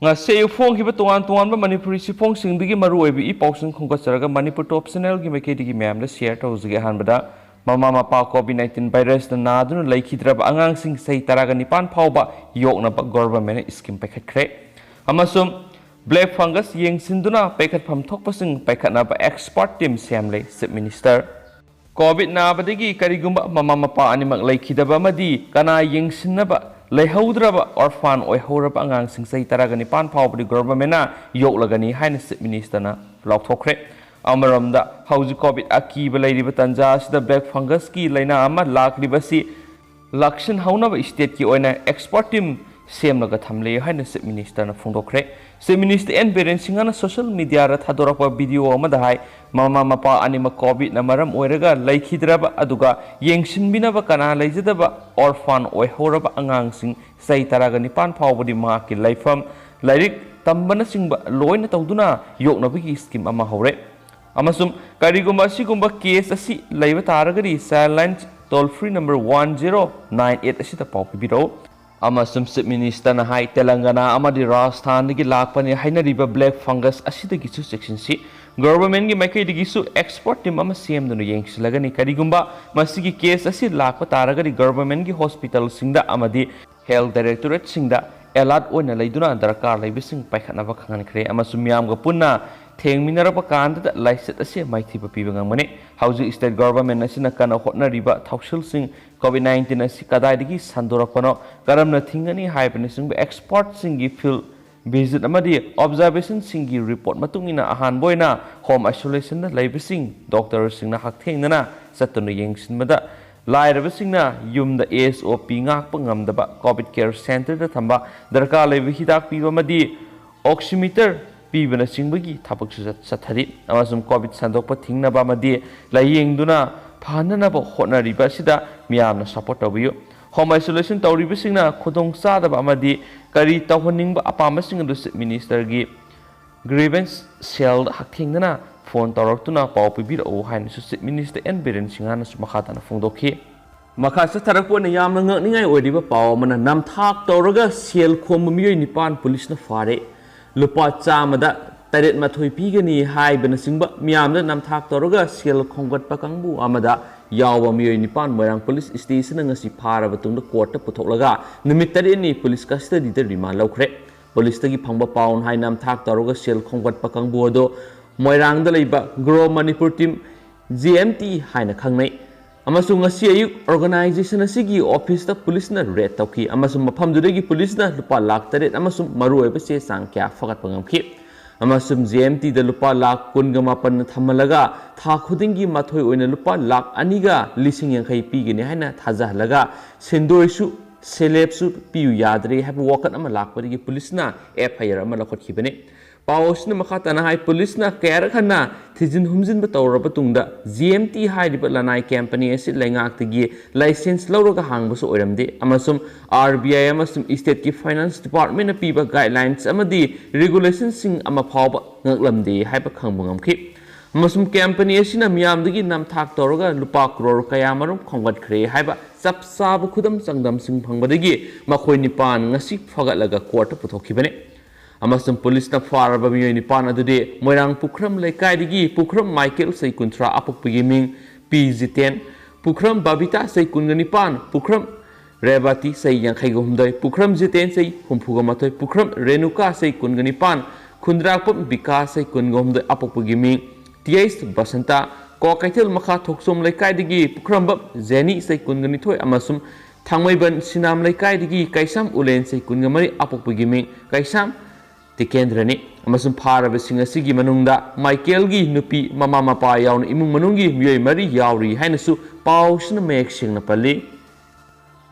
ngase phong tuan Manipuri sifong singdigi maru oibi I pausing khongkacharaga Manipur top channel gi mekedi ma'am la share tawzige hanbada mama mapa COVID-19 virus na naduna laikhidraba angang sing sei taraga nipan phawba yokna ba government scheme paikhatkre amasum black fungus yeng sinduna paikhat pham thokpasing paikhatna ba expert team semle chief minister COVID nabadagi karigumba mama mapa animak laikhidaba madi kana yeng sinnaba Lehaudraba orphan oi horaba angang sing sei taraga nipan phawbdi government na yoklagani haina chief minister na laukthokre amaramda hauji covid akiba leiriba tanja sida black fungus ki laina ama lakribasi lakshan haunaba state ki oina expert team semlaga thamle haina chief minister na phongdokre chief minister en beren singana social media ra thadorapa video ama dahai mama mapa anima covid na maram oiraga laikhidraba aduga yengsinbinaba kana leijadaba orphan oi horaba angang sing sei taraga nipan phawbdi ma ki laifam lairik tambana singba loina tawduna yoknabigi scheme ama hore amasum karigumba sigumba case asi leiba taragari silent toll free number 1098 asita pawpibiro amasum chief minister na hai telangana amadi rajasthan gi lakpani hainariba black fungus asidagi su section si government gi maikaidigi su export team ama semdunu yengsilagani karigumba masigi case asi lakpa taragari government gi hospital singda amadi health directorate singda alert oina leiduna darkar leibising paikhanaba khangankre amasum miyamga punna thengminarapa kanda license ase maithiba pibangamane housing state government asina kana hotnariba thausil sing COVID-19 asi kadaidigi sandorakpano karamna thingani haibani sing expert singi field visit amadi observation singi report matungina ahan boina home isolation na leibising doctor singna hakthengna satunu yengsinmada lairaba singna yumda SOP ngakpa ngamdaba covid care center da thamba darkar leibi hidak piba madi oximeter pibana singbagi thabak sathari amasum covid sandokpa thingnaba madi layengduna phananaba hotnariba sida miyamna support tabiyo home isolation tawriba singna khudong sadaba amadi kari tawhaningba apama singu minister gi grievance cell hakthengna phone tawraktuna paw pibir o hain su minister en beren singana sumakhatana phongdokhi makasa tharakpona yamna ngakningai oidiba paw mana namthak tawraga sel khom miyoi nipan police na fare lupa chamada taret mathoi pigani haibana singba miyamna namthak tawraga sel khonggatpa kangbu amada yawa miyoi nipan moirang police station ngasi pharaba tungda court ta puthoklaga numit tareni police custody da remand laukre police tagi phangba paun hai namthak tawraga sel khonggatpa kangbu do moirang da leiba grow manipur team GMT haina khangnai amasung ngasi ayuk organization asigi office ta police na raid tawki amasung mafam dudagi police na lupa lakh taret amasung maru oiba se sangkya fagat pangamki amasum GMT da lupa lakh kunga mapan thamalaga tha khudingi mathoi oina lupa lakh aniga lising yankhai pigini haina thajahalaga sendoisu celebsu piu yadre have wakat ama lakpari police na FIR ama lakhotkhibane Pausna makatana hai police na kaya khana thijin humjin ba tawraba tungda GMT haidiba lanai company asid lengak tigi license lawraga hangbasu oiramde amasum RBI amasum state ki finance department na piba guidelines amadi regulations sing ama phawba ngaklamde haiba khangbungamki amasum company asina miyamdagi namthak tawraga lupa crore kaya marum khonggatkhre haiba sapsab khudam changdam sing phangbadagi makhoi nipan ngasi phagatlaga court puthokibane amasum police na faraba miyoi nipan adude moirang pukram lekai pukram Michael sei kuntra apukpigi ming PG10 pukram Babita sei kungnipan pukram Rebati sei yankhai gumdai pukram Jiten sei humpuga matoi pukram Renuka sei kungnipan khundrakpam Bika sei kungomdai apukpigi ming TS Basanta ko kaithil makha thoksom lekai pukram bab Zeni sei kungnithoi amasum thangmaiban sinam lekai kaisam ulen sei kungamari apukpigi ming kaisam Tikendrani amasum pharaba sing asigi manungda Michael gi nupi mama mapa yawn imung manungi miyoi mari yawri hainasu pausna mek singna pali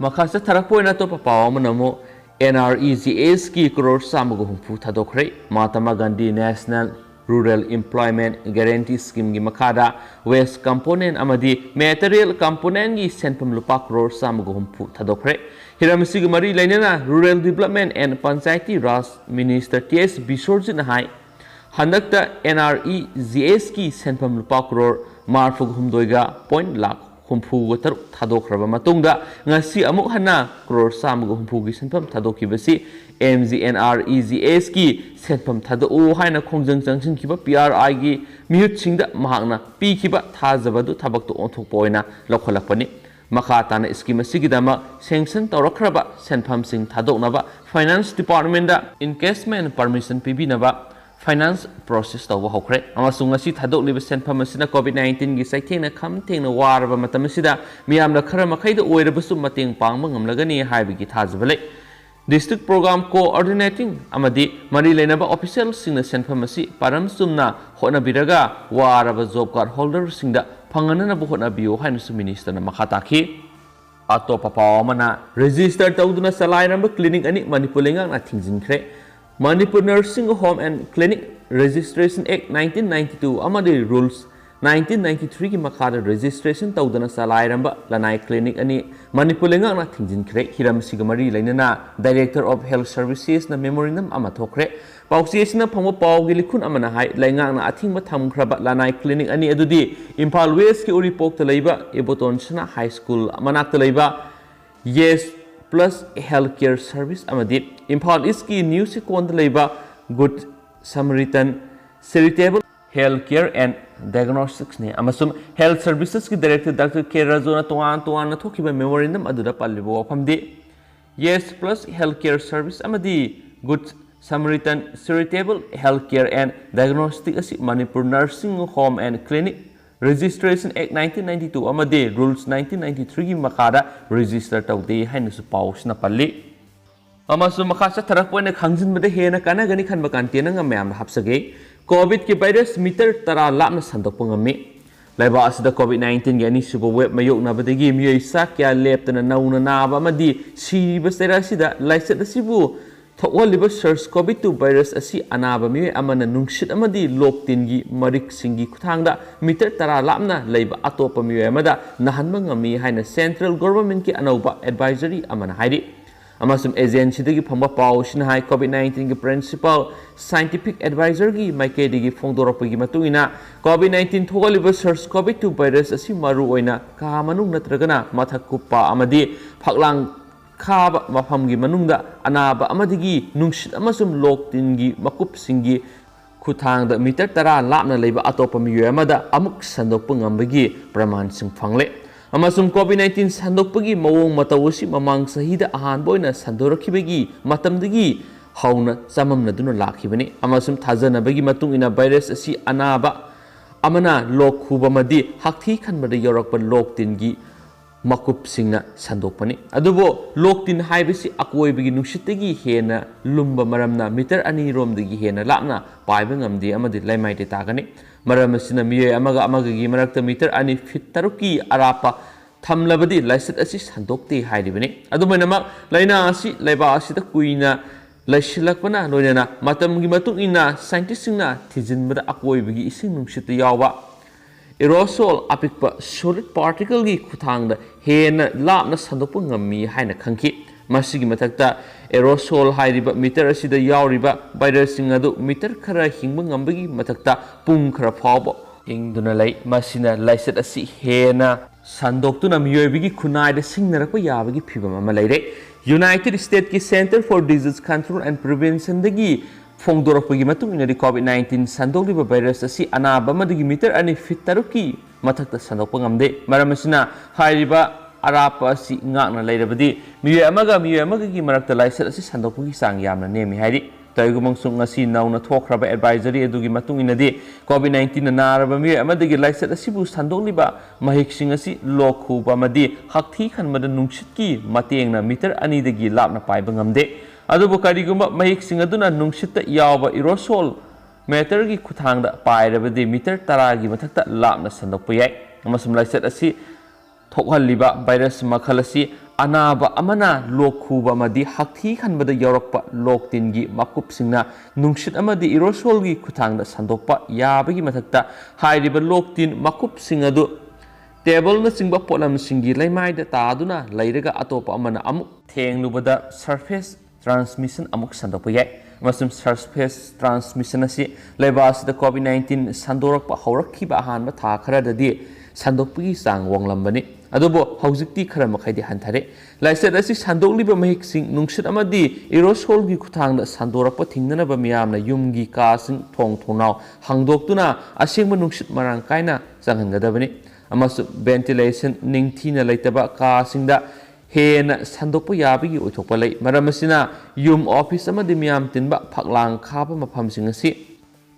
makhasa tharakpoina to papaw manamo NREGS ki crore samugo humpu thadokre Mahatma Gandhi National Rural Employment Guarantee Scheme gi makhada Waste Component amadi Material Component gi senpam lupa crore samugo humpu thadokre Hiramsi Mari Lainana Rural Development and Panchayati Raj Minister TS Bisorjit Hai Handakta NREGS ki senpam lupa crore marfug humdoiga point lakh ꯍꯨꯝꯐꯨꯒ ꯇꯔꯨꯛ ꯊꯥꯗꯣꯛꯈ꯭ꯔꯕ ꯃꯇꯨꯡꯗ ꯉꯁꯤ ꯑꯃꯨꯛ ꯍꯟꯅ ꯀ꯭ꯔꯣꯔ ꯆꯥꯝꯃꯒ ꯍꯨꯝꯐꯨꯒꯤ ꯁꯦꯟꯐꯝ ꯊꯥꯗꯣꯛꯈꯤꯕꯁꯤ MGNREGASꯀꯤ ꯁꯦꯟꯐꯝ ꯊꯥꯗꯣꯛꯎ ꯍꯥꯏꯅ ꯈꯣꯡꯖꯪ ꯆꯪꯁꯤꯟꯈꯤꯕ PRIꯒꯤ ꯃꯤꯍꯨꯠꯁꯤꯡꯗ ꯃꯍꯥꯛꯅ ꯄꯤꯈꯤꯕ ꯊꯥꯖꯕꯗꯨ ꯊꯕꯛꯇ ꯑꯣꯟꯊꯣꯛꯄ ꯑꯣꯏꯅ ꯂꯧꯈꯠꯂꯛꯄꯅꯤ ꯃꯈꯥ ꯇꯥꯅ ꯁ꯭ꯀꯤꯝ ꯑꯁꯤꯒꯤꯗꯃꯛ ꯁꯦꯡꯁꯟ ꯇꯧꯔꯛꯈ꯭ꯔꯕ ꯁꯦꯟꯐꯝꯁꯤꯡ ꯊꯥꯗꯣꯛꯅꯕ ꯐꯥꯏꯅꯥꯟꯁ ꯗꯤꯄꯥꯔꯠꯃꯦꯟꯇꯗ ꯏꯟꯀꯦꯁꯃꯦꯟ ꯄꯔꯃꯤꯁꯟ ꯄꯤꯕꯤꯅꯕ ꯐꯥꯏꯅꯥꯟꯁ ꯄ꯭ꯔꯣꯁꯦꯁ ꯇꯧꯕ ꯍꯧꯈ꯭ꯔꯦ ꯑꯃꯁꯨꯡ ꯉꯁꯤ ꯊꯥꯗꯣꯛꯂꯤꯕ ꯁꯦꯟꯐꯝ ꯑꯁꯤꯅ COVID-19ꯒꯤ ꯆꯩꯊꯦꯡꯅ ꯈꯝ ꯊꯦꯡꯅ ꯋꯥꯔꯕ ꯃꯇꯝ ꯑꯁꯤꯗ ꯃꯤꯌꯥꯝꯅ ꯈꯔ ꯃꯈꯩꯗ ꯑꯣꯏꯔꯕꯁꯨ ꯃꯇꯦꯡ ꯄꯥꯡꯕ ꯉꯝꯂꯒꯅꯤ ꯍꯥꯏꯕꯒꯤ ꯊꯥꯖꯕ ꯂꯩ ꯗꯤꯁꯇ꯭ꯔꯤꯛ ꯄ꯭ꯔꯣꯒ꯭ꯔꯥꯝ ꯀꯣꯑꯣꯔꯗꯤꯅꯦꯇꯤꯡ ꯑꯃꯗꯤ ꯃꯔꯤ ꯂꯩꯅꯕ ꯑꯣꯐꯤꯁꯤꯌꯦꯜꯁꯤꯡꯅ ꯁꯦꯟꯐꯝ ꯑꯁꯤ ꯄꯥꯔꯝ ꯆꯨꯝꯅ ꯍꯣꯠꯅꯕꯤꯔꯒ ꯋꯥꯔꯕ ꯖꯣꯕ ꯀꯥꯔꯗ ꯍꯣꯜꯗꯔꯁꯤꯡꯗ ꯐꯪꯍꯟꯅꯕ ꯍꯣꯠꯅꯕꯤꯌꯨ ꯍꯥꯏꯅꯁꯨ ꯃꯤꯅꯤꯁꯇꯔꯅ ꯃꯈꯥ ꯇꯥꯈꯤ ꯑꯇꯣꯞꯄ ꯄꯥꯎ ꯑꯃꯅ ꯔꯦꯖꯤꯁꯇꯔ ꯇꯧꯗꯨꯅ ꯆꯂꯥꯏꯔꯝꯕ ꯀ꯭ꯂꯤꯅꯤꯛ ꯑꯅꯤ ꯃꯅꯤꯄꯨꯔ ꯂꯩꯉꯥꯛꯅ ꯊꯤꯡꯖꯤꯟꯈ꯭ꯔꯦ ꯃꯅꯤꯄꯨꯔ ꯅꯔꯁꯤꯡ ꯍꯣꯝ ꯑꯦꯟ ꯀ꯭ꯂꯤꯅꯤꯛ ꯔꯦꯖꯤꯁꯇ꯭ꯔꯦꯁꯟ ꯑꯦꯛ 1992 ꯑꯃꯗꯤ ꯔꯨꯜꯁ 1993ꯒꯤ ꯃꯈꯥꯗ ꯔꯦꯖꯤꯁꯇ꯭ꯔꯦꯁꯟ ꯇꯧꯗꯨꯅ ꯆꯂꯥꯏꯔꯝꯕ ꯂꯅꯥꯏ ꯀ꯭ꯂꯤꯅꯤꯛ ꯑꯅꯤ ꯃꯅꯤꯄꯨꯔ ꯂꯩꯉꯥꯛꯅ ꯊꯤꯡꯖꯤꯟꯈ꯭ꯔꯦ ꯍꯤꯔꯝꯁꯤꯒ ꯃꯔꯤ ꯂꯩꯅꯅ ꯗꯥꯏꯔꯦꯛꯇꯔ ꯑꯣꯐ ꯍꯦꯜꯊ ꯁꯔꯚꯤꯁꯦꯁꯅ ꯃꯦꯃꯣꯔꯦꯟꯗꯝ ꯑꯃ ꯊꯣꯛꯈ꯭ꯔꯦ ꯄꯥꯎꯆꯦ ꯑꯁꯤꯅ ꯐꯪꯕ ꯄꯥꯎꯒꯤ ꯂꯤꯈꯨꯟ ꯑꯃꯅ ꯍꯥꯏ ꯂꯩꯉꯥꯛꯅ ꯑꯊꯤꯡꯕ ꯊꯝꯈ꯭ꯔꯕ ꯂꯅꯥꯏ ꯀ꯭ꯂꯤꯅꯤꯛ ꯑꯅꯤ ꯑꯗꯨꯗꯤ ꯏꯝꯐꯥꯜ ꯋꯦꯁꯀꯤ ꯎꯔꯤꯄꯣꯛꯇ ꯂꯩꯕ ꯏꯕꯣꯇꯣꯟ ꯁꯅꯥ ꯍꯥꯏ ꯁ꯭ꯀꯨꯜ ꯃꯅꯥꯛꯇ ꯂꯩꯕ Yes Plus Health Care Service ꯑꯃꯗꯤ ꯏꯝꯐꯥꯜ ꯏꯁꯀꯤ ꯅ꯭ꯌꯨ ꯁꯤꯀꯣꯟꯗ ꯂꯩꯕ Good Samaritan Charitable Health Care and ꯗꯥꯏꯒꯅꯣꯁꯇꯤꯛꯁꯅꯤ ꯑꯃꯁꯨꯡ ꯍꯦꯜꯊ ꯁꯔꯚꯤꯁꯦꯁꯀꯤ ꯗꯥꯏꯔꯦꯛꯇꯔ ꯗꯥꯛꯇꯔ ꯀꯦ ꯔꯥꯖꯣꯅ ꯇꯣꯉꯥꯟ ꯊꯣꯛꯈꯤꯕ ꯃꯦꯃꯣꯔꯦꯟꯗꯝ ꯑꯗꯨꯗ ꯄꯜꯂꯤꯕ ꯋꯥꯐꯝꯗꯤ Yes Plus Health Care Service ꯑꯃꯗꯤ Good Samaritan Charitable Health Care and diagnostic ꯑꯁꯤ ꯃꯅꯤꯄꯨꯔ ꯅꯔꯁꯤꯡ ꯍꯣꯝ ꯑꯦꯟ ꯀ꯭ꯂꯤꯅꯤꯛ ꯔꯦꯖꯤꯁꯇ꯭ꯔꯦꯁꯟ ꯑꯦꯛ 1992 ꯑꯃꯗꯤ ꯔꯨꯜꯁ 1993ꯒꯤ ꯃꯈꯥꯗ ꯔꯦꯖꯤꯁꯇꯔ ꯇꯧꯗꯦ ꯍꯥꯏꯅꯁꯨ ꯄꯥꯎꯁꯤꯅ ꯄꯜꯂꯤ ꯑꯃꯁꯨꯡ ꯃꯈꯥ ꯆꯠꯊꯔꯛꯄ ꯑꯣꯏꯅ ꯈꯪꯖꯤꯟꯕꯗ ꯍꯦꯟꯅ ꯀꯥꯟꯅꯒꯅꯤ ꯈꯟꯕ ꯀꯟꯇꯦꯟ ꯃꯌꯥꯝꯗ ꯍꯥꯞꯆꯒꯦ ꯀꯣꯚꯤꯗꯀꯤ ꯚꯥꯏꯔꯁ ꯃꯤꯇꯔ 10 ꯂꯥꯞꯅ ꯁꯟꯗꯣꯛꯄ ꯉꯝꯃꯤ ꯂꯩꯕꯥꯛ ꯑꯁꯤꯗ COVID-19ꯒꯤ ꯑꯅꯤꯁꯨꯕ ꯋꯦꯕ ꯃꯥꯌꯣꯛꯅꯕꯗꯒꯤ ꯃꯤꯑꯣꯏ ꯆꯥ ꯀꯌꯥ ꯂꯦꯞꯇꯅ ꯅꯧꯅ ꯅꯥꯕ ꯑꯃꯗꯤ ꯁꯤꯔꯤꯕ ꯆꯩꯔꯥꯛꯁꯤꯗ ꯂꯥꯏꯆꯠ ꯑꯁꯤꯕꯨ ꯊꯣꯛꯍꯜꯂꯤꯕ SARS-CoV-2 ꯚꯥꯏꯔꯁ ꯑꯁꯤ ꯑꯅꯥꯕ ꯃꯤꯑꯣꯏ ꯑꯃꯅ ꯅꯨꯡꯁꯤꯠ ꯑꯃꯗꯤ ꯂꯣꯛ ꯇꯤꯟꯒꯤ ꯃꯔꯤꯛꯁꯤꯡꯒꯤ ꯈꯨꯠꯊꯥꯡꯗ ꯃꯤꯇꯔ 10 ꯂꯥꯞꯅ ꯂꯩꯕ ꯑꯇꯣꯞꯄ ꯃꯤꯑꯣꯏ ꯑꯃꯗ ꯅꯥꯍꯟꯕ ꯉꯝꯃꯤ ꯍꯥꯏꯅ ꯁꯦꯟꯇ꯭ꯔꯦꯜ ꯒꯚꯔꯟꯃꯦꯟꯠꯀꯤ ꯑꯅꯧꯕ ꯑꯦꯗꯚꯥꯏꯖꯔꯤ ꯑꯃꯅ ꯍꯥꯏꯔꯤ ꯑꯃꯁꯨꯡ ꯑꯦꯖꯦꯟꯁꯤꯗꯒꯤ ꯐꯪꯕ ꯄꯥꯎꯁꯤꯅ ꯍꯥꯏ COVID-19ꯒꯤ ꯄ꯭ꯔꯤꯟꯁꯤꯄꯥꯜ ꯁꯥꯏꯟꯇꯤꯐꯤꯛ ꯑꯦꯗꯚꯥꯏꯖꯔꯒꯤ ꯃꯥꯏꯀꯩꯗꯒꯤ ꯐꯣꯡꯗꯣꯔꯛꯄꯒꯤ ꯃꯇꯨꯡꯏꯟꯅ COVID-19 ꯊꯣꯛꯍꯜꯂꯤꯕ SARS-CoV-2 ꯚꯥꯏꯔꯁ ꯑꯁꯤ ꯃꯔꯨꯑꯣꯏꯅ ꯀꯥ ꯃꯅꯨꯡ ꯅꯠꯇ꯭ꯔꯒꯅ ꯃꯊꯛ ꯀꯨꯞꯄ ꯑꯃꯗꯤ ꯐꯛꯂꯥꯡ ꯈꯥꯕ ꯃꯐꯝꯒꯤ ꯃꯅꯨꯡꯗ ꯑꯅꯥꯕ ꯑꯃꯗꯒꯤ ꯅꯨꯡꯁꯤꯠ ꯑꯃꯁꯨꯡ ꯂꯣꯛ ꯇꯤꯟꯒꯤ ꯃꯀꯨꯞꯁꯤꯡꯒꯤ ꯈꯨꯠꯊꯥꯡꯗ ꯃꯤꯇꯔ 10 ꯂꯥꯞꯅ ꯂꯩꯕ ꯑꯇꯣꯞꯄ ꯃꯤꯑꯣꯏ ꯑꯃꯗ ꯑꯃꯨꯛ ꯁꯟꯗꯣꯛꯄ ꯉꯝꯕꯒꯤ ꯄ꯭ꯔꯃꯥꯟꯁꯤꯡ ꯐꯪꯂꯦ ꯑꯃꯁꯨꯡ COVID-19 ꯁꯟꯗꯣꯛꯄꯒꯤ ꯃꯑꯣꯡ ꯃꯇꯧ ꯑꯁꯤ ꯃꯃꯥꯡ ꯆꯍꯤꯗ ꯑꯍꯥꯟꯕ ꯑꯣꯏꯅ ꯁꯟꯗꯣꯔꯛꯈꯤꯕꯒꯤ ꯃꯇꯝꯗꯒꯤ ꯍꯧꯅ ꯆꯃꯝꯅꯗꯨꯅ ꯂꯥꯛꯈꯤꯕꯅꯤ ꯑꯃꯁꯨꯡ ꯊꯥꯖꯅꯕꯒꯤ ꯃꯇꯨꯡꯏꯟꯅ ꯚꯥꯏꯔꯁ ꯑꯁꯤ ꯑꯅꯥꯕ ꯑꯃꯅ ꯂꯣꯛ ꯈꯨꯕ ꯑꯃꯗꯤ ꯍꯛꯊꯤ ꯈꯟꯕꯗ ꯌꯧꯔꯛꯄ ꯂꯣꯛ ꯇꯤꯟꯒꯤ ꯃꯀꯨꯞꯁꯤꯡꯅ ꯁꯟꯗꯣꯛꯄꯅꯤ ꯑꯗꯨꯕꯨ ꯂꯣꯛ ꯇꯤꯟ ꯍꯥꯏꯕꯁꯤ ꯑꯀꯣꯏꯕꯒꯤ ꯅꯨꯡꯁꯤꯠꯇꯒꯤ ꯍꯦꯟꯅ ꯂꯨꯝꯕ ꯃꯔꯝꯅ ꯃꯤꯇꯔ 2 ꯔꯣꯝꯗꯒꯤ ꯍꯦꯟꯅ ꯂꯥꯞꯅ ꯄꯥꯏꯕ ꯉꯝꯗꯦ ꯑꯃꯗꯤ ꯂꯩꯃꯥꯏꯗ ꯇꯥꯒꯅꯤ ꯃꯔꯝ ꯑꯁꯤꯅ ꯃꯤꯑꯣꯏ ꯑꯃꯒ ꯑꯃꯒꯒꯤ ꯃꯔꯛꯇ ꯃꯤꯇꯔ 2 ꯐꯤꯠ 6ꯀꯤ ꯑꯔꯥꯞꯄ ꯊꯝꯂꯕꯗꯤ ꯂꯥꯏꯆꯠ ꯑꯁꯤ ꯁꯟꯗꯣꯛꯇꯦ ꯍꯥꯏꯔꯤꯕꯅꯤ ꯑꯗꯨꯃꯥꯏꯅꯃꯛ ꯂꯩꯅꯥ ꯑꯁꯤ ꯂꯩꯕꯥꯛ ꯑꯁꯤꯗ ꯀꯨꯏꯅ ꯂꯩꯁꯤꯜꯂꯛꯄꯅ ꯂꯣꯏꯅꯅ ꯃꯇꯝꯒꯤ ꯃꯇꯨꯡ ꯏꯟꯅ ꯁꯥꯏꯟꯇꯤꯁꯁꯤꯡꯅ ꯊꯤꯖꯤꯟꯕꯗ ꯑꯀꯣꯏꯕꯒꯤ ꯏꯁꯤꯡ ꯅꯨꯡꯁꯤꯠꯇ ꯌꯥꯎꯕ ꯑꯦꯔꯣꯁꯣꯜ ꯑꯄꯤꯛꯄ ꯁꯣꯂꯤꯗ ꯄꯥꯔꯇꯤꯀꯜꯒꯤ ꯈꯨꯠꯊꯥꯡꯗ ꯍꯦꯟꯅ ꯂꯥꯞꯅ ꯁꯟꯗꯣꯛꯄ ꯉꯝꯃꯤ ꯍꯥꯏꯅ ꯈꯪꯈꯤ ꯃꯁꯤꯒꯤ ꯃꯊꯛꯇ ꯑꯦꯔꯣꯁꯣꯜ ꯍꯥꯏꯔꯤꯕ ꯃꯤꯇꯔ ꯑꯁꯤꯗ ꯌꯥꯎꯔꯤꯕ ꯚꯥꯏꯔꯁꯁꯤꯡ ꯑꯗꯨ ꯃꯤꯇꯔ ꯈꯔ ꯍꯤꯡꯕ ꯉꯝꯕꯒꯤ ꯃꯊꯛꯇ ꯄꯨꯡꯈꯔ ꯐꯥꯎꯕ ꯍꯤꯡꯗꯨꯅ ꯂꯩ ꯃꯁꯤꯅ ꯂꯥꯏꯆꯠ ꯑꯁꯤ ꯍꯦꯟꯅ ꯁꯟꯗꯣꯛꯇꯨꯅ ꯃꯤꯑꯣꯏꯕꯒꯤ ꯈꯨꯟꯅꯥꯏꯗ ꯁꯤꯡꯅꯔꯛꯄ ꯌꯥꯕꯒꯤ ꯐꯤꯚꯝ ꯑꯃ ꯂꯩꯔꯦ ꯌꯨꯅꯥꯏꯇꯦꯗ ꯁ꯭ꯇꯦꯠꯀꯤ Center for Disease Control and ꯄ꯭ꯔꯤꯚꯦꯟꯁꯟꯗꯒꯤ ꯐꯣꯡꯗꯣꯔꯛꯄꯒꯤ ꯃꯇꯨꯡꯏꯟꯅꯗꯤ COVID-19 ꯁꯟꯗꯣꯛꯂꯤꯕ ꯚꯥꯏꯔꯁ ꯑꯁꯤ ꯑꯅꯥꯕ ꯑꯃꯗꯒꯤ ꯃꯤꯇꯔ 2 ꯐꯤꯠ 6ꯀꯤ ꯃꯊꯛꯇ ꯁꯟꯗꯣꯛꯄ ꯉꯝꯗꯦ ꯃꯔꯝ ꯑꯁꯤꯅ ꯍꯥꯏꯔꯤꯕ ꯑꯔꯥꯞꯄ ꯑꯁꯤ ꯉꯥꯛꯅ ꯂꯩꯔꯕꯗꯤ ꯃꯤꯑꯣꯏ ꯑꯃꯒꯒꯤ ꯃꯔꯛꯇ ꯂꯥꯏꯆꯠ ꯑꯁꯤ ꯁꯟꯗꯣꯛꯄꯒꯤ ꯆꯥꯡ ꯌꯥꯝꯅ ꯅꯦꯝꯃꯤ ꯍꯥꯏꯔꯤ ꯇꯧꯏꯒꯨꯝꯕꯁꯨꯡ ꯉꯁꯤ ꯅꯧꯅ ꯊꯣꯛꯈ꯭ꯔꯕ ꯑꯦꯗꯚꯥꯏꯖꯔꯤ ꯑꯗꯨꯒꯤ ꯃꯇꯨꯡꯏꯟꯅꯗꯤ COVID-19ꯅ ꯅꯥꯔꯕ ꯃꯤꯑꯣꯏ ꯑꯃꯗꯒꯤ ꯂꯥꯏꯆꯠ ꯑꯁꯤꯕꯨ ꯁꯟꯗꯣꯛꯂꯤꯕ ꯃꯍꯤꯛꯁꯤꯡ ꯑꯁꯤ ꯂꯣꯛ ꯈꯨꯕ ꯑꯃꯗꯤ ꯍꯛꯊꯤ ꯈꯟꯕꯗ ꯅꯨꯡꯁꯤꯠꯀꯤ ꯃꯇꯦꯡꯅ ꯃꯤꯇꯔ 2ꯗꯒꯤ ꯂꯥꯞꯅ ꯄꯥꯏꯕ ꯉꯝꯗꯦ ꯑꯗꯨꯕꯨ ꯀꯔꯤꯒꯨꯝꯕ ꯃꯍꯤꯛꯁꯤꯡ ꯑꯗꯨꯅ ꯅꯨꯡꯁꯤꯠꯇ ꯌꯥꯎꯕ ꯑꯦꯔꯣꯁꯣꯜ ꯃꯦꯇꯔꯒꯤ ꯈꯨꯠꯊꯥꯡꯗ ꯄꯥꯏꯔꯕꯗꯤ ꯃꯤꯇꯔ 10ꯒꯤ ꯃꯊꯛꯇ ꯂꯥꯞꯅ ꯁꯟꯗꯣꯛꯄ ꯌꯥꯏ ꯑꯃꯁꯨꯡ ꯂꯥꯏꯆꯠ ꯑꯁꯤ ꯊꯣꯛꯍꯜꯂꯤꯕ ꯚꯥꯏꯔꯁ ꯃꯈꯜ ꯑꯁꯤ ꯑꯅꯥꯕ ꯑꯃꯅ ꯂꯣꯛ ꯈꯨꯕ ꯑꯃꯗꯤ ꯍꯛꯊꯤ ꯈꯟꯕꯗ ꯌꯧꯔꯛꯄ ꯂꯣꯛ ꯇꯤꯟꯒꯤ ꯃꯀꯨꯞꯁꯤꯡꯅ ꯅꯨꯡꯁꯤꯠ ꯑꯃꯗꯤ ꯑꯦꯔꯣꯁꯣꯜꯒꯤ ꯈꯨꯠꯊꯥꯡꯗ ꯁꯟꯗꯣꯛꯄ ꯌꯥꯕꯒꯤ ꯃꯊꯛꯇ ꯍꯥꯏꯔꯤꯕ ꯂꯣꯛ ꯇꯤꯟ ꯃꯀꯨꯞꯁꯤꯡ ꯑꯗꯨ ꯇꯦꯕꯜꯅꯆꯤꯡꯕ ꯄꯣꯠꯂꯝꯁꯤꯡꯒꯤ ꯂꯩꯃꯥꯏꯗ ꯇꯥꯗꯨꯅ ꯂꯩꯔꯒ ꯑꯇꯣꯞꯄ ꯑꯃꯅ ꯑꯃꯨꯛ ꯊꯦꯡꯂꯨꯕꯗ ꯁꯔꯐꯦꯁ ꯇ꯭ꯔꯥꯟꯁꯃꯤꯁꯟ ꯑꯃꯨꯛ ꯁꯟꯗꯣꯛꯄ ꯌꯥꯏ ꯑꯃꯁꯨꯡ ꯁꯔꯐꯦꯁ ꯇ꯭ꯔꯥꯟꯁꯃꯤꯁꯟ ꯑꯁꯤ ꯂꯩꯕꯥꯛ ꯑꯁꯤꯗ COVID-19 ꯁꯟꯗꯣꯔꯛꯄ ꯍꯧꯔꯛꯈꯤꯕ ꯑꯍꯥꯟꯕ ꯊꯥ ꯈꯔꯗꯗꯤ ꯁꯟꯗꯣꯛꯄꯒꯤ ꯆꯥꯡ ꯋꯥꯡꯂꯝꯕꯅꯤ ꯑꯗꯨꯕꯨ ꯍꯧꯖꯤꯛꯇꯤ ꯈꯔ ꯃꯈꯩꯗꯤ ꯍꯟꯊꯔꯦ ꯂꯥꯏꯆꯠ ꯑꯁꯤ ꯁꯟꯗꯣꯛꯂꯤꯕ ꯃꯍꯤꯛꯁꯤꯡ ꯅꯨꯡꯁꯤꯠ ꯑꯃꯗꯤ ꯑꯦꯔꯣꯁꯣꯜꯒꯤ ꯈꯨꯠꯊꯥꯡꯗ ꯁꯟꯗꯣꯔꯛꯄ ꯊꯤꯡꯅꯅꯕ ꯃꯤꯌꯥꯝꯅ ꯌꯨꯝꯒꯤ ꯀꯥꯁꯤꯡ ꯊꯣꯡ ꯊꯣꯡꯅꯥꯎ ꯍꯥꯡꯗꯣꯛꯇꯨꯅ ꯑꯁꯦꯡꯕ ꯅꯨꯡꯁꯤꯠ ꯃꯔꯥꯡ ꯀꯥꯏꯅ ꯆꯪꯍꯟꯒꯗꯕꯅꯤ ꯑꯃꯁꯨꯡ ꯚꯦꯟꯇꯤꯂꯦꯁꯟ ꯅꯤꯡꯊꯤꯅ ꯂꯩꯇꯕ ꯀꯥꯁꯤꯡꯗ ꯍꯦꯟꯅ ꯁꯟꯗꯣꯛꯄ ꯌꯥꯕꯒꯤ ꯑꯣꯏꯊꯣꯛꯄ ꯂꯩ ꯃꯔꯝ ꯑꯁꯤꯅ ꯌꯨꯝ ꯑꯣꯐꯤꯁ ꯑꯃꯗꯤ ꯃꯤꯌꯥꯝ ꯇꯤꯟꯕ ꯐꯛꯂꯥꯡ ꯈꯥꯕ ꯃꯐꯝꯁꯤꯡ ꯑꯁꯤ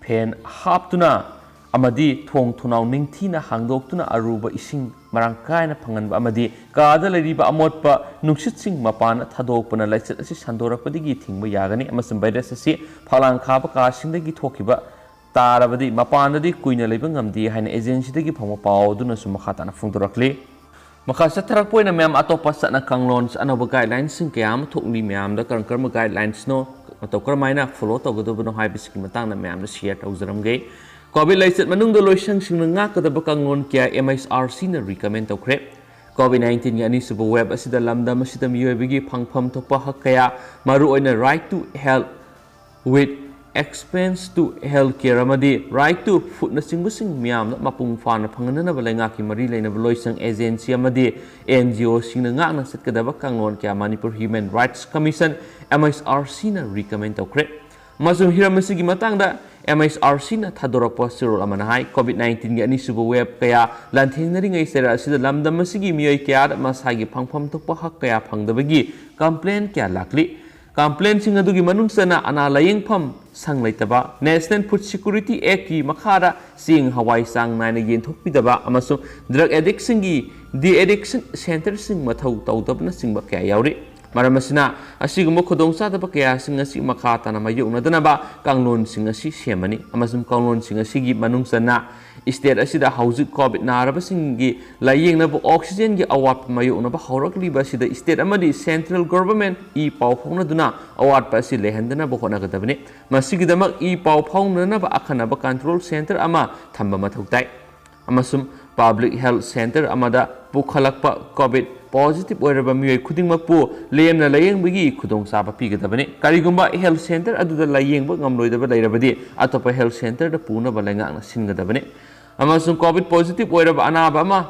ꯐꯦꯟ ꯍꯥꯞꯇꯨꯅ ꯑꯃꯗꯤ ꯊꯣꯡ ꯊꯣꯡꯅꯥꯎ ꯅꯤꯡꯊꯤꯅ ꯍꯥꯡꯗꯣꯛꯇꯨꯅ ꯑꯔꯨꯕ ꯏꯁꯤꯡ ꯃꯔꯥꯡ ꯀꯥꯏꯅ ꯐꯪꯍꯟꯕ ꯑꯃꯗꯤ ꯀꯥꯗ ꯂꯩꯔꯤꯕ ꯑꯃꯣꯠꯄ ꯅꯨꯡꯁꯤꯠꯁꯤꯡ ꯃꯄꯥꯟꯗ ꯊꯥꯗꯣꯛꯄꯅ ꯂꯥꯏꯆꯠ ꯑꯁꯤ ꯁꯟꯗꯣꯔꯛꯄꯗꯒꯤ ꯊꯤꯡꯕ ꯌꯥꯒꯅꯤ ꯑꯃꯁꯨꯡ ꯚꯥꯏꯔꯁ ꯑꯁꯤ ꯐꯛꯂꯥꯡ ꯈꯥꯕ ꯀꯥꯁꯤꯡꯗꯒꯤ ꯊꯣꯛꯈꯤꯕ ꯇꯥꯔꯕꯗꯤ ꯃꯄꯥꯟꯗꯗꯤ ꯀꯨꯏꯅ ꯂꯩꯕ ꯉꯝꯗꯦ ꯍꯥꯏꯅ ꯑꯦꯖꯦꯟꯁꯤꯗꯒꯤ ꯐꯪꯕ ꯄꯥꯎ ꯑꯗꯨꯅꯁꯨ ꯃꯈꯥ ꯇꯥꯅ ꯐꯣꯡꯗꯣꯔꯛꯂꯤ ꯃꯈꯥ ꯆꯠꯊꯔꯛꯄ ꯑꯣꯏꯅ ꯃꯌꯥꯝ ꯑꯇꯣꯞꯄ ꯆꯠꯅ ꯀꯥꯡꯂꯣꯟ ꯑꯅꯧꯕ ꯒꯥꯏꯗꯂꯥꯏꯟꯁꯤꯡ ꯀꯌꯥ ꯑꯃ ꯊꯣꯛꯂꯤ ꯃꯌꯥꯝꯗ ꯀꯔꯝꯕ ꯒꯥꯏꯗꯂꯥꯏꯟꯁꯅꯣ ꯃꯇꯧ ꯀꯔꯝꯍꯥꯏꯅ ꯐꯣꯂꯣ ꯇꯧꯒꯗꯕꯅꯣ ꯍꯥꯏꯕꯁꯤꯒꯤ ꯃꯇꯥꯡꯗ ꯃꯌꯥꯝꯅ ꯁꯤꯌꯔ ꯇꯧꯖꯔꯝꯒꯦ ꯀꯣꯚꯤꯗ ꯂꯥꯏꯆꯠ ꯃꯅꯨꯡꯗ ꯂꯣꯏꯁꯪꯁꯤꯡꯅ ꯉꯥꯛꯀꯗꯕ ꯀꯥꯡꯂꯣꯟ ꯀꯌꯥ MHRCꯅ ꯔꯤꯀꯃꯦꯟ ꯇꯧꯈ꯭ꯔꯦ COVID-19ꯒꯤ ꯑꯅꯤꯁꯨꯕ ꯋꯦꯕ ꯑꯁꯤꯗ ꯂꯝꯗꯝ ꯑꯁꯤꯗ ꯃꯤꯑꯣꯏꯕꯒꯤ ꯐꯪꯐꯝ ꯊꯣꯛꯄ ꯍꯛ ꯀꯌꯥ ꯃꯔꯨꯑꯣꯏꯅ right to health with expense to health care amadi right to food na singbusing miyamna mapung fana phangananaba leingaki mari leinaba loisang agency amadi NGO singna ngakna setkadaba kanglon kya Manipur Human Rights Commission MHRC na recommend tawkre masum hiramasigi matangda MHRC na thadorapa sirol amana hai COVID-19 gi anisuba web kaya lanthengnari sera asida lamdam masigi miyoi kya masagi phangpham thokpa hak kaya phangdabagi complaint kya lakli complaint sing adugi manungsana ana layengpham sanglaitaba National Food Security Act ki makhara sing hawai sang naina yenthokpidaba amasung drug addict singi de addiction center sing mathau tawdabna singba kya yauri maramasina asiguma khodong sadaba kya sing asi makha tana mayunadanaba kanglon sing asi semani amasum kanglon sing asigi manungsana state asida hauzik covid naraba singi layengnabu oxygen gi awat mayunaba haurakliba sida state amadi central government e paw phonaduna awat pa si lehandana bo honagadabni masigidamak e paw phonanaba akhanaba control center ama thamba mathautai amasum public health center amada pukhalakpa covid positive oiraba miyoi khudingmakpu lemna layengbugi khudong saba pigadabani karigumba health center aduda layengba ngamloidaba leirabadi atopa health center da puna balengakna singadabani amasung covid positive oiraba anaba ama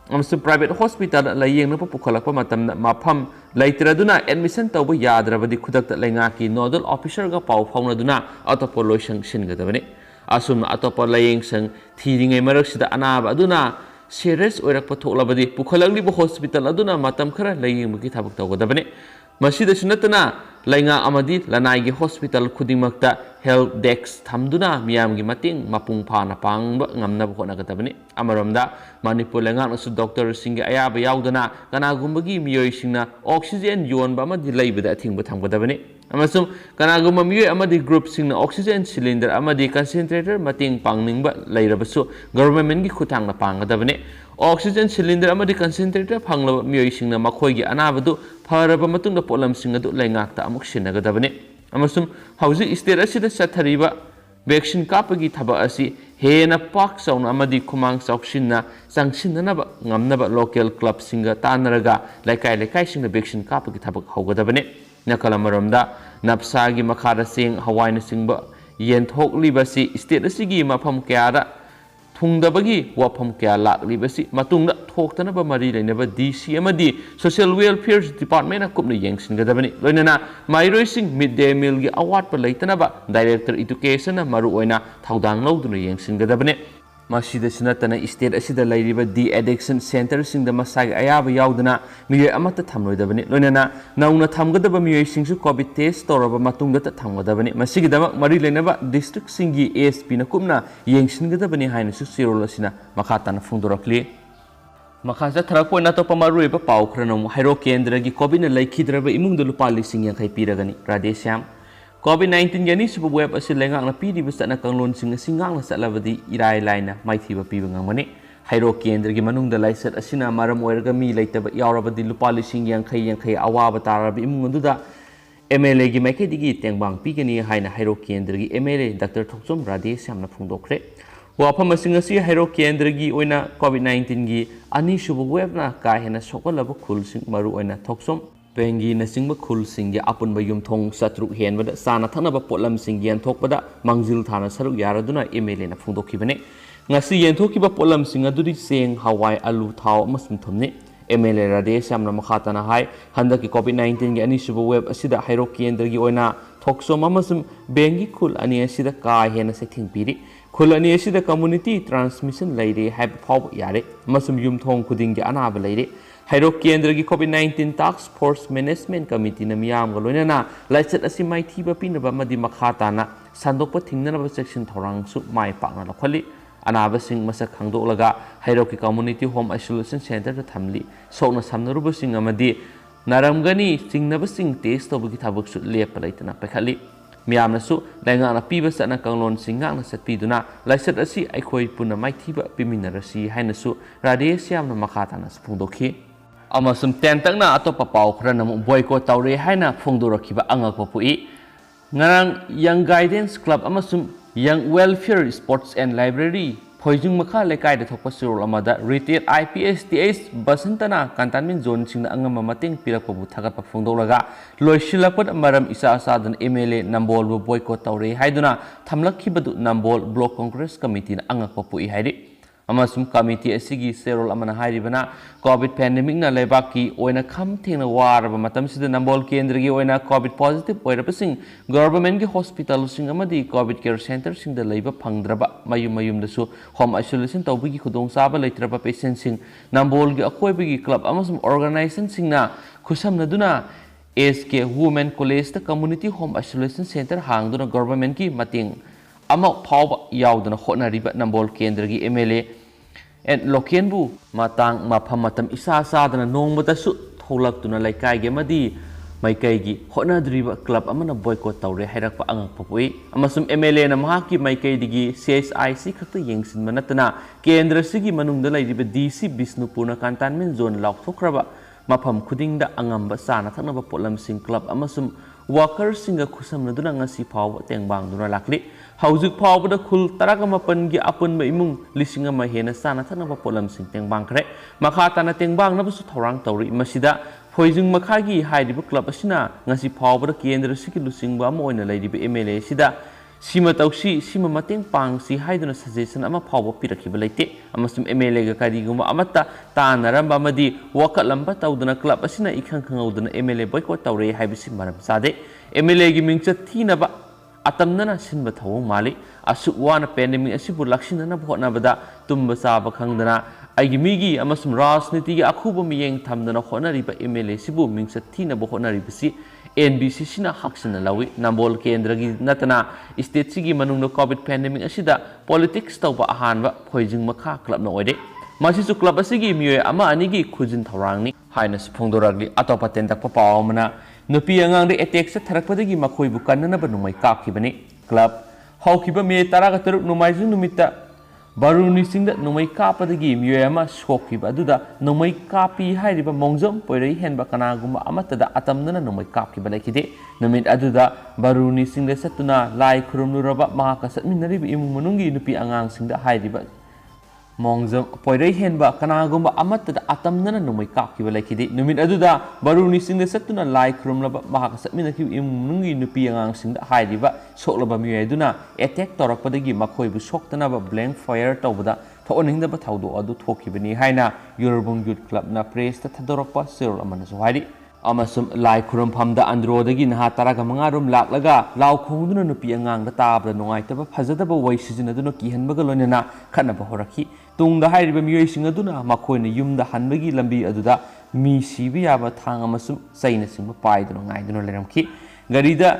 amasung private hospital layengna pukhalakpa matamna mafam laitraduna admission tawba yadrabadi khudakta lengaki nodal officer ga paw faunaduna atopa loisang singadabani asum atopa layeng sang thiringai maraksida anaba aduna serious oirakpa thoklabadi pukhalakliba hospital aduna matam khara layengbugi thabak tawgadabani masida sunatana lainga amadi lanaigi hospital khudingmakta health desk thamduna miyamgi mating mapung phana pangba ngamnaba honagadabani amaromda Manipur lengaknasu doctor singi ayaba yaudana kanagumbagi miyoi singna oxygen yonba amadi leibada athingba thamgadabani amasum kanagumba miyoi amadi group singna oxygen cylinder amadi concentrator mating pangningba leirabasu government gi khuthangna pangadabani oxygen cylinder amadi concentrator phanglaba miyoi singna makhoigi anabadu faraba matungda polam singadu leingakta amuk sinagadabani amasum hauji state asida chathariba vaccine kapagi thaba asi hena pak sauna amadi khumang chauksinna changsinanaba ngamnaba local club singa tanaraga laikai laikai singna vaccine kapagi thaba haugadabani nakalamaromda napsagi makhara sing hawaina singba yenthokliba si state asigi mafam kyara thungdabagi wafam kya laklibasi matungda thoktanaba mari leinaba DC amadi social welfare department akupna yengsingadabani loinana mairoi sing mid day meal gi award pa leitanaba director education na maru oina thaudang loduna yengsingadabani masida sinatana state asida leiriba de addiction center singda masagi ayaba yaudana miyoi amata thamloidabani loinana nauna thamgadaba miyoi singsu covid test toraba matungda ta thamgadabani masigidama mari leinaba district singi ASP na kupna yengsingadabani haina su sirol asina makhatana phungdorakli makhaja tharakpo na to pamaru eba pau khranam hairo kendra gi covid na laikhidraba imungda lupa lising yang khai piragani Radesham COVID-19 yani suba web asi lengak na pidi basta na kanglon singa singang na salabadi irai laina maithiba piba ngangmani hairo kendra gi manung da laisat asina maram oirga mi laitaba yaurabadi lupa lising yang khai awaba tarabi imunduda MLA gi maike digi tengbang pigani haina hairo kendra gi MLA Dr. Thoksom Radesham na phungdokre wafam asinga si hairo kendra gi oina COVID-19 gi ani suba web na ka hena sokolaba khul sing maru oina Thoksom pengi na singba khul singya apun bayum thong satruk henbada sana thanaba potlam singyan thokpada mangjil thana saruk yaraduna MLA na phungdokhibane ngasi yenthokhiba potlam singa duri seng hawai alu thau amasum thomne MLA Radesh yamna makhatana hai handaki COVID-19 gi ani suba web asida hairok kendra gi oina thoksom amasum bengi khul ani asida ka hena sething piri khul ani asida community transmission leire have phaw yare masum yum thong khuding gi anaba leire hairok kendra gi COVID-19 task force management committee na miyam ga loina na laichat asi mai thiba pinaba madi makhatana sandokpa thingnana ba section thorang su mai pakna lakhali anabasing masak khangdolaga hairoki community home isolation center ta thamli sokna samnarubasing amadi naramgani singnabasing test tobagi thabak su lep laitana pakhali miyamna su lainga na piba sana kanglon singa na satpiduna laisat asi aikhoi puna maithiba piminarasi haina su radesh yamna makhatana phungdokhi amasum tentangna atopa paw khra nam boycott tawre haina phungdorakiba angakpa pui ngarang young guidance club amasum Young Welfare Sports and Library Poijung Makha Lekai the Thokpa Surul Amada Retired IPS TS Basantana Cantonment Zone Sing Angama Mating Pirapabu Tagapa Fundolaga Loishilaput Maram Isa Sadan MLA Nambol boycott Taure Haiduna Tamlaki Badu Nambol Block Congress Committee Angapopu Haidi amasum committee asigi serol amana hairibana covid pandemic na lebaki oina kham thengna waraba matam sida nambol kendra gi oina covid positive oirapasing government gi hospital sing amadi covid care center sing da leiba phangdraba mayum da su home isolation tawbigi khudong saba leitraba patient sing nambol gi akoibigi club amasum organization sing na khusam na duna SK Women College the community home isolation center hangduna government gi mating ama phawba yaudana hotnariba nambol kendra gi MLA and Lokenbu matang mapham matam isa sadana nongmata su tholak tuna laikai ge madi maikai gi hotnadriba club amana boycott tawre hairakpa angakpa pui amasum MLA na mahaki maikai digi CSIC khakta yengsin manatana kendra sigi manungda lairiba DC Bisnupurna cantonment zone laukthokraba mapham khudingda angamba sana thaknaba potlam sing club amasum workers singa khusamna duna ngasi phawba tengbang duna lakli haujik phawbada khul taraga mapan gi apunba imung lisinga ma hena sana thaknaba potlam sing tengbang khre makha tana tengbang na basu thorang tawri masida phoijung makha gi hairiba club asina ngasi phawbada kendra siki lusingba ama oina lairiba MLA sida sima tausi sima mateng pang si haiduna suggestion ama phawba pirakhiba leite amasum MLA ga kariguma amata tanaramba amadi wakatlamba tawduna club asina ikhang khangauduna MLA boycott tawre haibisi maram sade MLA gi mingcha thinaba atamnana sinba thawong mali asuk wana pandemic asibu laksinana bhotnabada tumba saba khangdana aigi migi amasum rajniti gi akhuba miyeng thamdana hotnariba MLA sibu mingcha thinaba hotnaribisi NBC sina haksina lawi nambol kendra gi natana state sigi manungno covid pandemic asida politics tawba ahanba phoijing makha club na oide masisu club asigi miyoy ama anigi khujin thorangni haina phongdoragli atopa tendak pa pawmana nupi angang de attack sa tharakpadagi makhoi bu kannana ba numai kapkhibani club hawkiba me taraga taruk numaiju numita baruni singda numai kapadagi miyoy ama shokhiba aduda numai kapi hairiba mongjam poirei henba kanaguma amatada atamnana numai kapkiba lekide numit aduda baruni singda satuna lai khurumnuraba mahaka satminariba imung manungi nupi angang singda hairiba mongjam poirei henba kanaguma amatada atamnana numai kapkiba lekide numit aduda baruni singda satuna lai khurumlaba mahaka satminaki imung manungi nupi angang singda hairiba soklaba miyoy aduna attack torakpadagi makhoibu soktanaba blank fire tawbada thooningdaba thawdo adu thokibani haina Yorubung Youth Club na press ta thadorakpa sirol amana so hairi amasum lai khuram phamda androdagi naha taraga mangarum laklaga law khongduna nupi angang da tabra nongaitaba phajadaba wai sijinaduna kihanbaga lonena khanaba horakhi tungda hairiba miyoy singaduna makhoina yumda hanbagi lambi aduda mi sibi yaba thang amasum saina singba paiduna ngaiduna leramki garida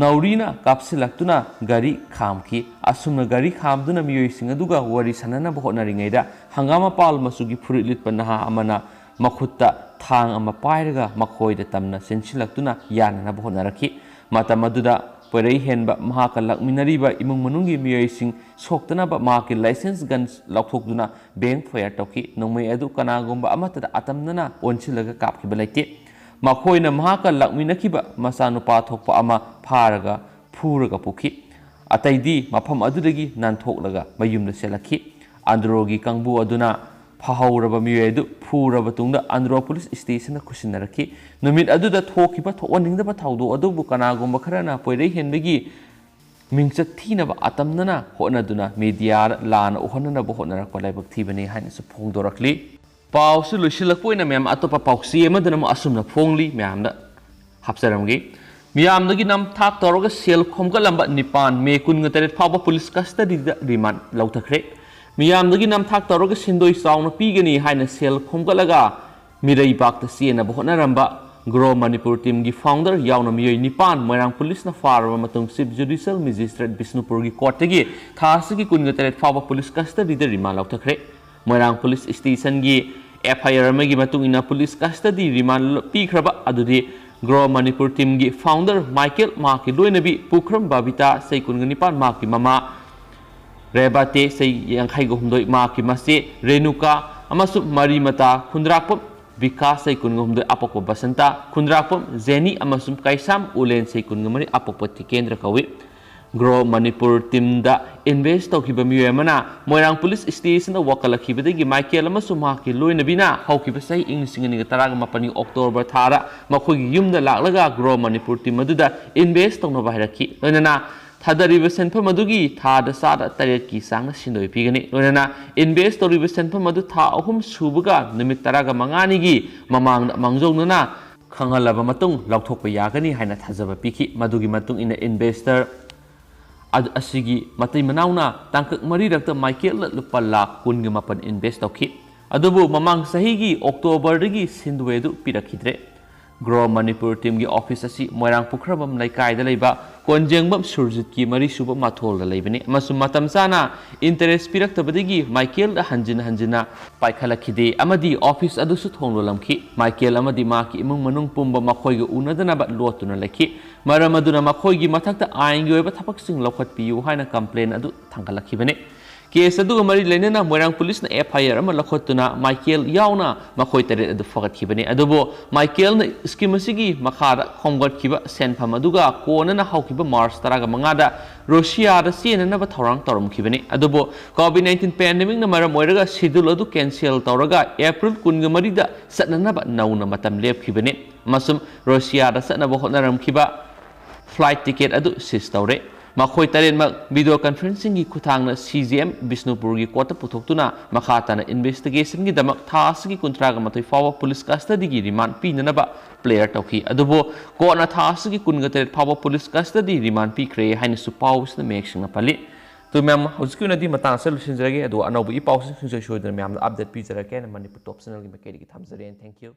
Naurina kapsilaktuna gari khamki asumna gari khamduna miyoy singaduga wari sanana bhotnaringaida hangama pal masugi furit litpa naha amana makhutta thang ama pairaga makhoida tamna sensilaktuna yanana bhotnarakhi matamaduda porei henba mahaka lakminariba imung manungi miyoy sing soktanaba mahaki license guns laukthokduna bank fire tawki nongmai adu kanagomba amatada atamnana onsilaga kapkiba laite makhoina mahaka lakminakiba masanupa thokpa ama pharaga phuraga pukhi ataidi mafam adudagi nanthoklaga mayumda selakhi androgi kangbu aduna phahauraba miyedu phuraba tungda andro police station khusinnarakhi numit aduda thokiba thowaningda thawdo adubu kanagomba kharana poirei henbegi mingcha thinaba atamnana honaduna media lana ohonana bohonara ko laibak thibani haina su phongdorakli pause लुसिलक्पोइना ma'am अतोपा पाउसी अमदन असुमना फोंगली ma'am हापसरमगे मियामदगी नमथाक तौरगा cell खोमगलंबा निपान may कुनगा तरेट फावबा police custody remand लौथखरे मियामदगी नमथाक तौरगा सिंदोई चावना पीगनी हाइना cell खोमगलगा Mirae बाक्ता चेनबा होटनारंबा grow Manipur team की founder यावना मियोई निपान Moirang police ना फारबा मतुंग chief judicial magistrate Bishnupur की court की थासगी कुनगा तरेट फावबा police custody remand लौथखरे Moirang police station की FIR में police custody remand पीख्रबा अदुदी Grow Manipur team की founder Michael माकी लोइनबी पुख्रम बाबिता सै कुनगनिपान माकी ममा रेबाते सै यांखाइगहुमदोइ माकी मसे रेणुका अमसु मरीमता खुंद्राकपम विकास सै कुनगहुमदोइ अपको बसंता खुंद्राकपम जेनी अमसु कैसाम उलेन सै कुनगमरी अपको केंद्र कवि ग्रो मणिपुर टीम दा इन्वेस्ट तौखिबा मियोयमना मोइरांग पुलिस स्टेशन दा वकलखिबदगी माइकेल अमसु माकी लोइनबिना हौखिबा सही इंग मपनी अक्टोबर थारा मखोगी युमदा लाक्लगा ग्रो मणिपुर टीम अदुदा इन्वेस्ट तौनबा हाइरखि लोइनना थादरिबा सेनफम अदुगी थादा सादा तरेट की सांग सिनोय पिगनी लोइनना इन्वेस्ट तौरिबा सेनफम अदु था अहुम सुबगा निमित तरागा मंगानिगी ममांग मांगजौनना खंगलबा मतुंग लौथोकपा यागनी हाइना थाजबा पिखि मदुगी मतुंग इन इन्वेस्टर असिगी मतै मनाउना तांकक मरीरक्ता माइकेल लुपा लाख कुनग मपन इन्वेस्ट तौखि अदुबु ममांग सहीगी अक्टोबरदगी सिंदुवेदु पिरखिद्रे ग्रो मणिपुर टीम की ऑफिस असी मोइरांग पुख्रबम लैकायदा लैबा कोंजेंगबम सुरजित की मरी सुब माथोल लैबनी अमसुम मतम साना इंटरेस्ट पिरक्तबदगी माइकेल हंजिन हंजिना पाइखलखिदे अमदी ऑफिस अदुसु थोंलोलमखि माइकेल अमदी माकी इमुंग मनुंग पुंबा मखोइग उनदनबा लोतुना लखि मरम अदुना मखोइगी मथक्ता आइनगी ओइबा थपकसिंग लौखटपियु हाइना कंप्लेन अदु थांगलखिबने केस अदुग मरी लेनेना मोइरांग पुलिस ना FIR अमा लखोतुना माइकेल यावना मखोइ तरे अदु फगतखिबने अदुबो माइकेल ना स्कीम असिगी मखादा खोमगतखिबा सेनफम अदुगा कोनना हौखिबा मार्च 15 रशिया दा सेननबा थौरांग तौरमखिबने अदुबो कोविड-19 पैंडेमिक ना मरम ओइरगा शेड्यूल अदु कैंसिल तौरगा एप्रिल 19 दा सतननबा नौना मतम लेपखिबने मसुम रशिया दा सतनबा होटनारमखिबा फ्लाइट टिकेट अदु सिस तौरे मखोइ तरेनमक वीडियो कॉन्फ्रेंसिंग की खुथांगना CGM बिष्णुपुर की कोर्ट पुथोक्तुना मखाताना इन्वेस्टिगेशन की दमक थासगी कुंत्रागा मथोइ फावा पुलिस कस्टडी की रिमांड पीननबा प्लेयर तौखि अदुबो कोर्टना थासगी कुनगतरेट फावा पुलिस कस्टडी रिमांड पीख्रे हाइनसु पाउसना मेक्सिंगना पल्ली तो मैम हौजकिनदी मतांग सलुसिनजरगे अदो अनौबु इ पाउस सिंजय सोइदन मैम अपडेट पीजरके मणिपुर टॉप चैनल की मकेरी की थमजरे थैंक यू